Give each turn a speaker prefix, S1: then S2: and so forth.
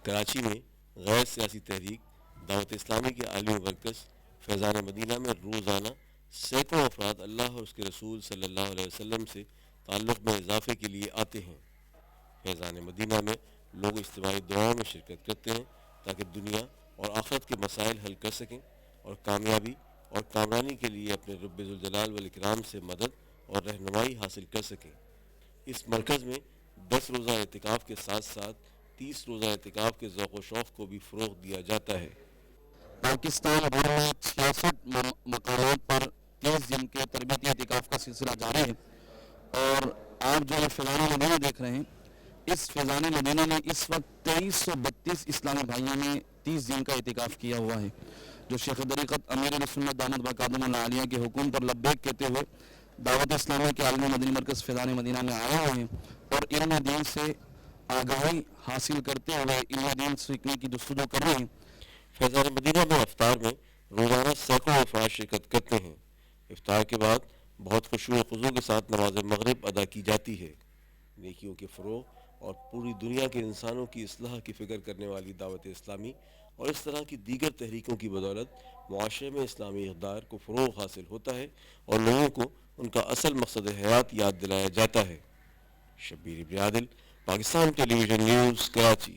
S1: کراچی میں غیر سیاسی تحریک دعوت اسلامی کے عالمی مرکز فیضان مدینہ میں روزانہ سینکڑوں افراد اللہ اور اس کے رسول صلی اللہ علیہ وسلم سے تعلق میں اضافے کے لیے آتے ہیں۔ فیضان مدینہ میں لوگ اجتماعی دعاؤں میں شرکت کرتے ہیں تاکہ دنیا اور آخرت کے مسائل حل کر سکیں اور کامیابی اور کامرانی کے لیے اپنے رب ذوالجلال والاکرام سے مدد اور رہنمائی حاصل کر سکیں۔ اس مرکز میں 10 روزہ اعتکاف کے ساتھ ساتھ 30 روزہ اعتکاف کے ذوق و شوق کو بھی فروغ دیا جاتا ہے۔
S2: پاکستان بھر میں 66 مقامات پر 30 دن کے تربیتی اعتکاف کا سلسلہ جاری ہے، اور آپ جو یہ فیضان مدینہ دیکھ رہے ہیں، اس فیضان مدینہ میں اس وقت 2332 اسلامی بھائیوں نے 30 دن کا اعتکاف کیا ہوا ہے، جو شیخ طریقت امیر علیہ سنت دامت برکاتہم العالیہ کے حکم پر لبیک کہتے ہوئے دعوت اسلامی کے عالمی مدنی مرکز فیضان مدینہ میں آئے ہوئے ہیں اور علم دین سے آگاہی حاصل کرتے ہوئے علم دین سیکھنے کی جستجو کر رہے ہیں۔
S1: فیضان مدینہ میں افطار میں روزانہ سینکڑوں افراد شرکت کرتے ہیں۔ افطار کے بعد بہت خشوع و خضوع کے ساتھ نماز مغرب ادا کی جاتی ہے۔ نیکیوں کے فروغ اور پوری دنیا کے انسانوں کی اصلاح کی فکر کرنے والی دعوت اسلامی اور اس طرح کی دیگر تحریکوں کی بدولت معاشرے میں اسلامی اقدار کو فروغ حاصل ہوتا ہے اور لوگوں کو ان کا اصل مقصد حیات یاد دلایا جاتا ہے۔ شبیر ابن عادل، پاکستان ٹیلی ویژن نیوز، کراچی۔